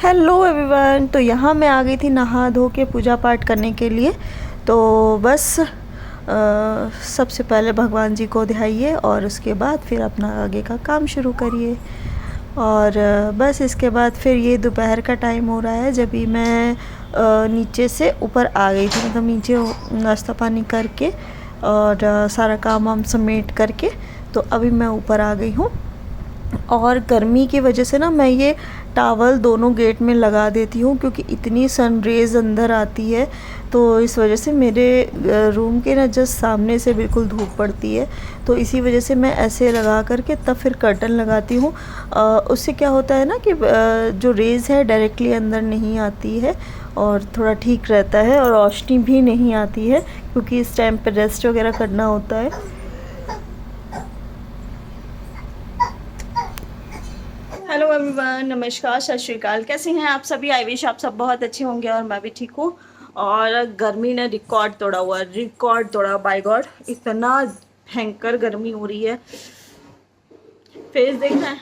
Hello everyone. तो यहाँ मैं आ गई थी नहा धो के पूजा पाठ करने के लिए। तो बस सबसे पहले भगवान जी को ध्याइए और उसके बाद फिर अपना आगे का काम शुरू करिए। और बस इसके बाद फिर ये दोपहर का टाइम हो रहा है जब भी मैं नीचे से ऊपर आ गई थी, मतलब नीचे नाश्ता पानी करके और सारा काम वाम समेट करके तो अभी मैं ऊपर आ गई हूँ। और गर्मी की वजह से ना मैं ये टावल दोनों गेट में लगा देती हूँ क्योंकि इतनी सन रेज़ अंदर आती है, तो इस वजह से मेरे रूम के ना जस्ट सामने से बिल्कुल धूप पड़ती है। तो इसी वजह से मैं ऐसे लगा करके तब फिर कर्टन लगाती हूँ। उससे क्या होता है ना कि जो रेज़ है डायरेक्टली अंदर नहीं आती है और थोड़ा ठीक रहता है और रोशनी भी नहीं आती है क्योंकि इस टाइम पर रेस्ट वगैरह करना होता है। हेलो एवरीवन, नमस्कार, सत श्री अकाल। कैसे हैं आप सभी? आई विश आप सब बहुत अच्छे होंगे और मैं भी ठीक हूँ। और गर्मी ने रिकॉर्ड तोड़ा बाय गॉड, इतना भयंकर गर्मी हो रही है। फेस देखना है,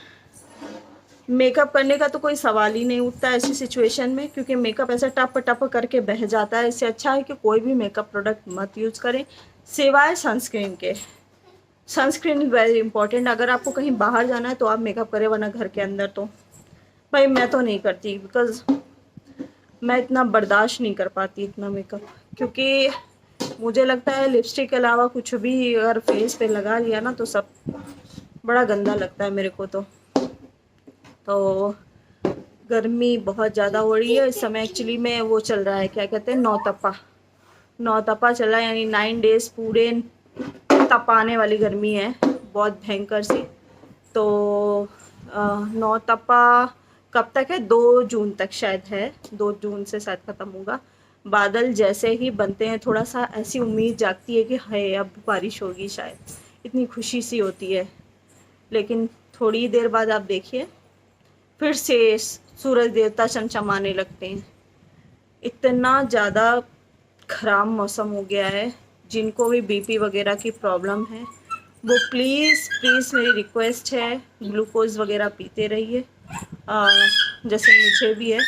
मेकअप करने का तो कोई सवाल ही नहीं उठता ऐसी सिचुएशन में, क्योंकि मेकअप ऐसा टप टप करके बह जाता है। इससे अच्छा है कि कोई भी मेकअप प्रोडक्ट मत यूज़ करें सिवाय सनस्क्रीन के। Sunscreen is very important. अगर आपको कहीं बाहर जाना है तो आप मेकअप करें, वरना घर के अंदर तो भाई मैं तो नहीं करती, बिकॉज़ मैं इतना बर्दाश्त नहीं कर पाती इतना मेकअप। क्योंकि मुझे लगता है लिपस्टिक के अलावा कुछ भी अगर फेस पे लगा लिया ना तो सब बड़ा गंदा लगता है मेरे को। तो गर्मी बहुत ज़्यादा हो रही है इस समय। एक्चुअली में वो चल रहा है, क्या कहते हैं, नौतपा चल रहा है, यानी 9 डेज़ पूरे तपाने वाली गर्मी है, बहुत भयंकर सी। तो नौतपा कब तक है? 2 जून तक शायद है, 2 जून से शायद ख़त्म होगा। बादल जैसे ही बनते हैं थोड़ा सा ऐसी उम्मीद जागती है कि हाय अब बारिश होगी शायद, इतनी खुशी सी होती है। लेकिन थोड़ी देर बाद आप देखिए फिर से सूरज देवता चमचमाने लगते हैं। इतना ज़्यादा ख़राब मौसम हो गया है। जिनको भी बीपी वगैरह की प्रॉब्लम है वो प्लीज़ मेरी रिक्वेस्ट है, ग्लूकोज़ वगैरह पीते रहिए। जैसे मुझे भी है,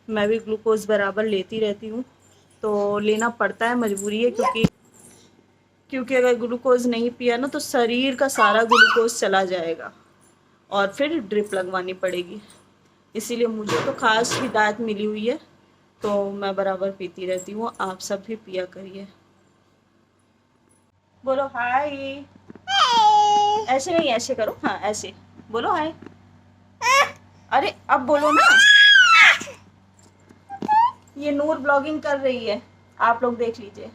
मैं भी ग्लूकोज़ बराबर लेती रहती हूँ। तो लेना पड़ता है, मजबूरी है, क्योंकि अगर ग्लूकोज़ नहीं पिया ना तो शरीर का सारा ग्लूकोज़ चला जाएगा और फिर ड्रिप लगवानी पड़ेगी। इसीलिए मुझे तो ख़ास हिदायत मिली हुई है, तो मैं बराबर पीती रहती हूँ। आप सब भी पिया करिए। बोलो हाय। ऐसे नहीं, ऐसे करो, हाँ ऐसे बोलो हाय। अरे अब बोलो ना, ये नूर ब्लॉगिंग कर रही है, आप लोग देख लीजिए।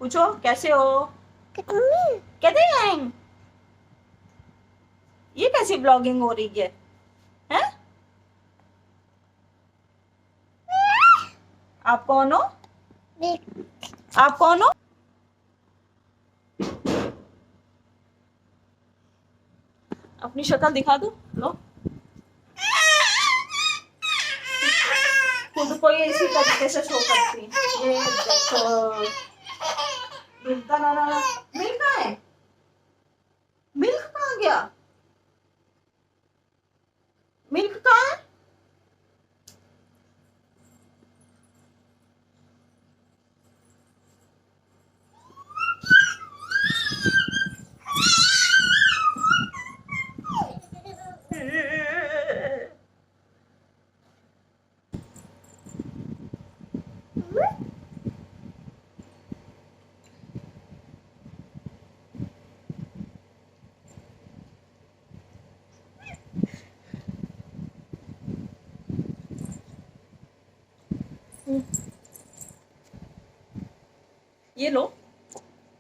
पूछो कैसे हो, कहते हैं ये कैसी ब्लॉगिंग हो रही है, हैं? आप कौन हो? आप कौन हो? अपनी शक्ल दिखा दो, लो। खुद को ये इसी तरीके से शो करती है। ये देखो, मिल्क कहाँ है? मिल्क कहाँ गया? मिल्क कहाँ है? ये लो,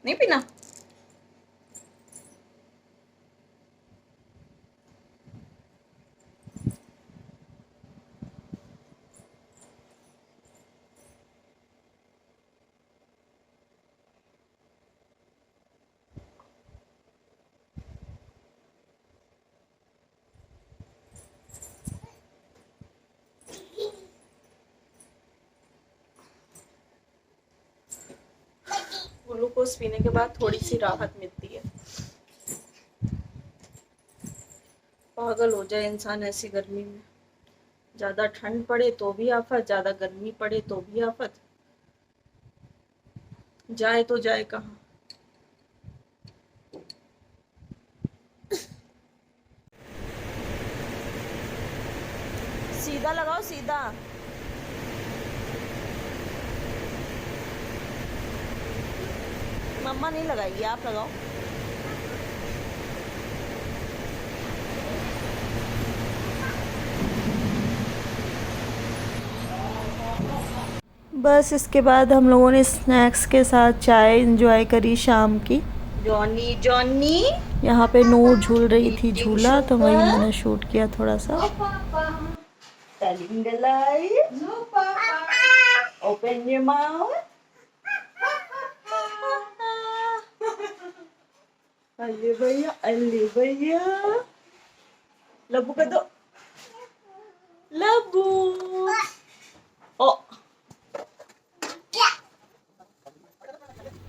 नहीं पीना? ग्लूकोज पीने के बाद थोड़ी सी राहत मिलती है। पागल हो जाए इंसान ऐसी गर्मी में। ज़्यादा ठंड पड़े तो भी आफत, ज़्यादा गर्मी पड़े तो भी आफत, जाए तो जाए कहाँ। सीधा लगाओ सीधा। मम्मा नहीं लगाएगी, आप लगाओ। बस इसके बाद हम लोगों ने स्नैक्स के साथ चाय एंजॉय करी शाम की। जॉनी जॉनी यहाँ पे नूर झूल रही थी झूला, तो वही मैंने शूट किया थोड़ा सा। Telling the lie? No, Papa. Open your mouth. अल्ले भैया, अल्ले भैया। लब्बू का दो। लब्बू। ओ।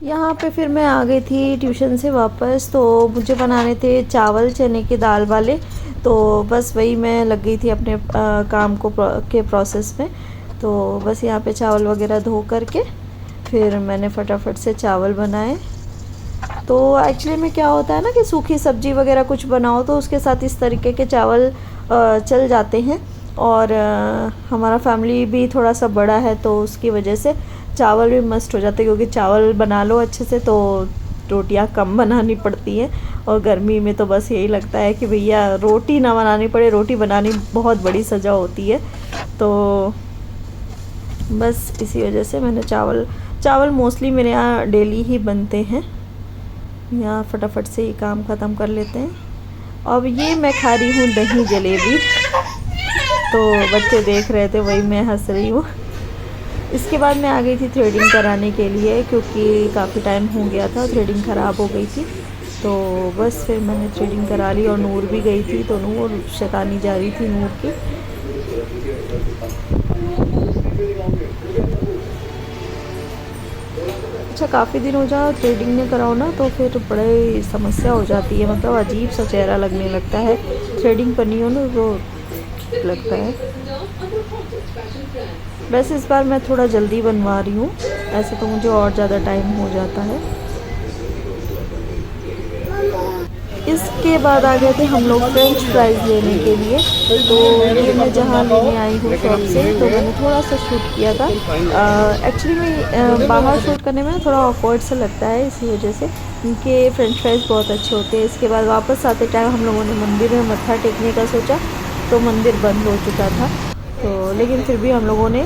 यहाँ पे फिर मैं आ गई थी ट्यूशन से वापस, तो मुझे बनाने थे चावल चने की दाल वाले। तो बस वही मैं लग गई थी अपने काम के प्रोसेस में। तो बस यहाँ पे चावल वगैरह धो करके फिर मैंने फटाफट से चावल बनाए। तो एक्चुअली में क्या होता है ना कि सूखी सब्जी वगैरह कुछ बनाओ तो उसके साथ इस तरीके के चावल चल जाते हैं। और हमारा फैमिली भी थोड़ा सा बड़ा है, तो उसकी वजह से चावल भी मस्ट हो जाते हैं, क्योंकि चावल बना लो अच्छे से तो रोटियां कम बनानी पड़ती हैं। और गर्मी में तो बस यही लगता है कि भैया रोटी ना बनानी पड़े, रोटी बनानी बहुत बड़ी सज़ा होती है। तो बस इसी वजह से मैंने चावल मोस्टली मेरे यहाँ डेली ही बनते हैं। यहाँ फटाफट से ये काम ख़त्म कर लेते हैं। अब ये मैं खा रही हूँ दही जलेबी, तो बच्चे देख रहे थे, वही मैं हंस रही हूँ। इसके बाद मैं आ गई थी थ्रेडिंग कराने के लिए, क्योंकि काफ़ी टाइम हो गया था, थ्रेडिंग ख़राब हो गई थी। तो बस फिर मैंने थ्रेडिंग करा ली, और नूर भी गई थी, तो नूर शैतानी जा रही थी नूर की। अच्छा, काफ़ी दिन हो जाए थ्रेडिंग में कराओ ना तो फिर बड़े समस्या हो जाती है, मतलब अजीब सा चेहरा लगने लगता है। थ्रेडिंग करनी हो ना तो लगता है। वैसे इस बार मैं थोड़ा जल्दी बनवा रही हूँ, ऐसे तो मुझे और ज़्यादा टाइम हो जाता है। इसके बाद आ गए थे हम लोग फ्रेंच फ्राइज़ लेने के लिए। तो ये मैं जहाँ लेने आई हूँ शॉप से, तो मैंने थोड़ा सा शूट किया था। एक्चुअली में बाहर शूट करने में थोड़ा ऑकवर्ड सा लगता है, इसी वजह से। उनके फ्रेंच फ्राइज़ बहुत अच्छे होते हैं। इसके बाद वापस आते टाइम हम लोगों ने मंदिर में मत्था टेकने का सोचा, तो मंदिर बंद हो चुका था। तो लेकिन फिर भी हम लोगों ने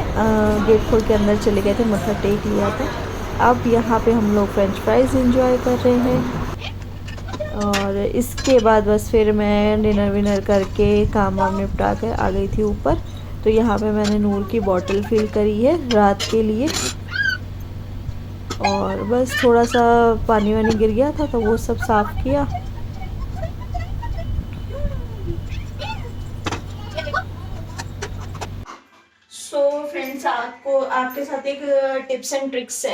गेट खोल के अंदर चले गए थे, मत्था टेक लिया था। अब यहाँ पे हम लोग फ्रेंच फ्राइज़ एंजॉय कर रहे हैं। और इसके बाद बस फिर मैं डिनर विनर करके काम वाम निपटा कर आ गई थी ऊपर। तो यहाँ पे मैंने नूर की बोतल फिल करी है रात के लिए, और बस थोड़ा सा पानी वानी गिर गया था तो वो सब साफ़ किया। सो फ्रेंड्स, आपके साथ एक टिप्स एंड ट्रिक्स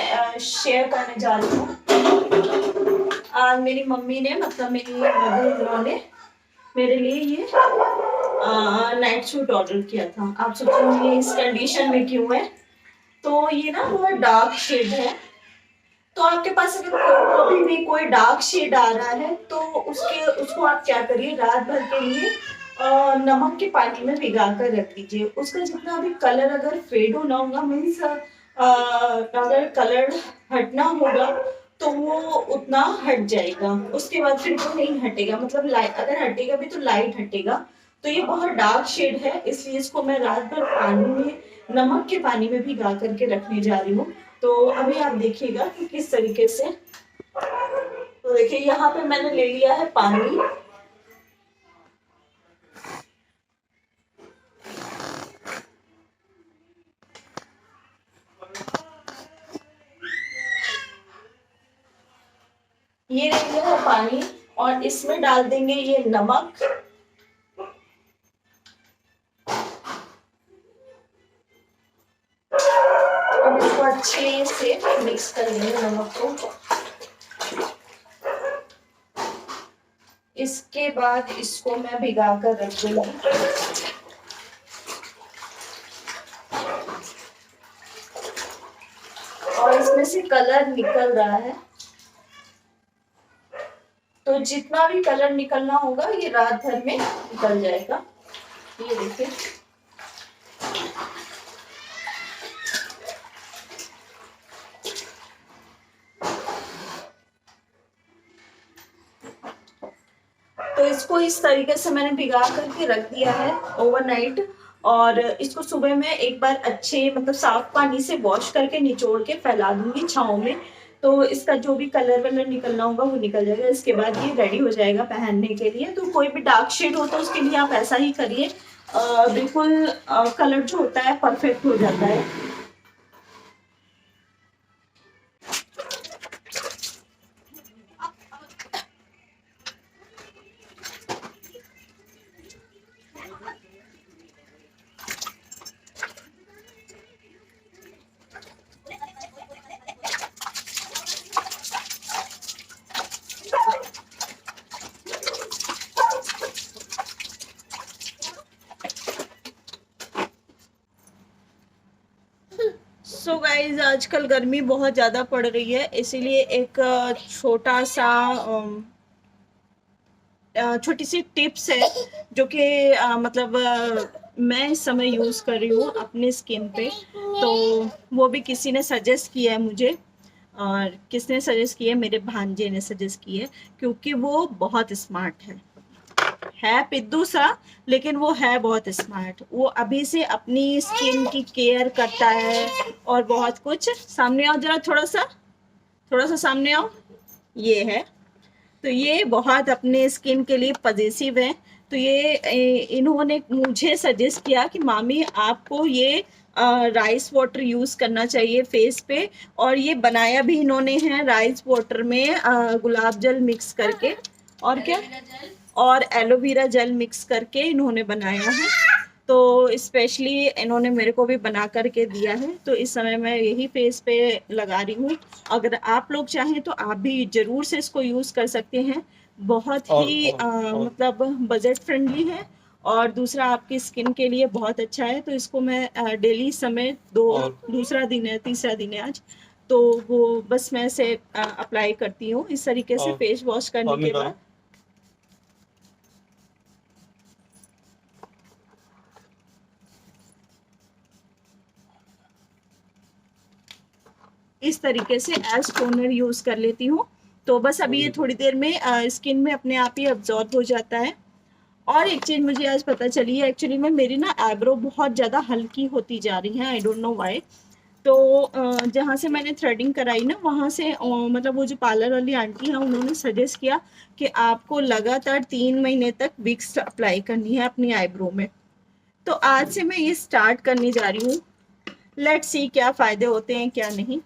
शेयर करने जा रही हूँ। आज मेरी मम्मी ने, मतलब मेरी मदर इन लॉ ने मेरे लिए ये नाइट सूट ऑर्डर किया था। आप सोचेंगे इस कंडीशन में क्यों है, तो ये ना बहुत डार्क शेड है। तो आपके पास अगर कभी भी कोई डार्क शेड आ रहा है तो उसको आप क्या करिए, रात भर के लिए नमक के पानी में भिगा कर रख दीजिए। उसका जितना भी कलर अगर फेड होना होगा, मीन्स अगर कलर हटना होगा तो वो उतना हट जाएगा। उसके बाद फिर वो नहीं हटेगा, मतलब लाइट अगर हटेगा भी तो लाइट हटेगा। तो ये बहुत डार्क शेड है, इसलिए इसको मैं रात भर पानी में, नमक के पानी में भिगा करके रखने जा रही हूँ। तो अभी आप देखिएगा कि किस तरीके से। तो देखिए यहाँ पे मैंने ले लिया है पानी। ये ले लिया है पानी, और इसमें डाल देंगे ये नमक। अब इसको अच्छे से मिक्स कर लेंगे नमक को। इसके बाद इसको मैं भिगा कर रख दूंगी। से कलर निकल रहा है, तो जितना भी कलर निकलना होगा ये रात भर में निकल जाएगा। ये देखिए, तो इसको इस तरीके से मैंने भिगा करके रख दिया है ओवरनाइट, और इसको सुबह में एक बार अच्छे मतलब साफ पानी से वॉश करके निचोड़ के फैला दूंगी छांव में, तो इसका जो भी कलर वलर निकलना होगा वो निकल जाएगा। इसके बाद ये रेडी हो जाएगा पहनने के लिए। तो कोई भी डार्क शेड हो तो उसके लिए आप ऐसा ही करिए, बिल्कुल कलर जो होता है परफेक्ट हो जाता है। सो गाइज, आजकल गर्मी बहुत ज़्यादा पड़ रही है, इसीलिए एक छोटा सा छोटी सी टिप्स है जो कि मतलब मैं इस समय यूज़ कर रही हूँ अपने स्किन पे। तो वो भी किसी ने सजेस्ट किया है मुझे, और किसने सजेस्ट किया है? मेरे भांजे ने सजेस्ट किया है, क्योंकि वो बहुत स्मार्ट है पिद्दू सा, लेकिन वो है बहुत स्मार्ट। वो अभी से अपनी स्किन की केयर करता है और बहुत कुछ। सामने आओ जरा, थोड़ा सा सामने आओ। ये है, तो ये बहुत अपने स्किन के लिए पॉजिटिव है। तो ये इन्होंने मुझे सजेस्ट किया कि मामी आपको ये राइस वाटर यूज़ करना चाहिए फेस पे, और ये बनाया भी इन्होंने है राइस वाटर में गुलाब जल मिक्स करके, और क्या, और एलोवेरा जेल मिक्स करके इन्होंने बनाया है। तो स्पेशली इन्होंने मेरे को भी बना करके दिया है, तो इस समय मैं यही फेस पे लगा रही हूँ। अगर आप लोग चाहें तो आप भी ज़रूर से इसको यूज़ कर सकते हैं। बहुत ही मतलब बजट फ्रेंडली है, और दूसरा आपकी स्किन के लिए बहुत अच्छा है। तो इसको मैं डेली समय दूसरा दिन है, तीसरा दिन है आज, तो वो बस मैं इसे अप्लाई करती हूँ इस तरीके से फेस वॉश करने के बाद। इस तरीके से एज टोनर यूज़ कर लेती हूँ। तो बस अभी ये थोड़ी देर में स्किन में अपने आप ही अब्जॉर्ब हो जाता है। और एक चीज़ मुझे आज पता चली है, एक्चुअली में मेरी ना आईब्रो बहुत ज़्यादा हल्की होती जा रही है, आई डोंट नो व्हाई। तो जहाँ से मैंने थ्रेडिंग कराई ना, वहाँ से मतलब वो जो पार्लर वाली आंटी हैं उन्होंने सजेस्ट किया कि आपको लगातार 3 महीने तक विक्स अप्लाई करनी है अपनी आईब्रो में। तो आज से मैं ये स्टार्ट करने जा रही हूँ। लेट्स सी क्या फ़ायदे होते हैं क्या नहीं।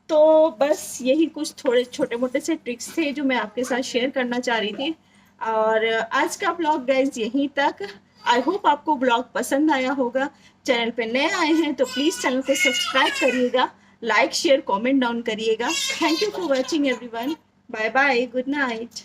तो बस यही कुछ थोड़े छोटे मोटे से ट्रिक्स थे जो मैं आपके साथ शेयर करना चाह रही थी। और आज का ब्लॉग गाइज यहीं तक। आई होप आपको ब्लॉग पसंद आया होगा। चैनल पे नए आए हैं तो प्लीज़ चैनल को सब्सक्राइब करिएगा, लाइक शेयर कमेंट डाउन करिएगा। Thank you for watching everyone. Bye bye, good night.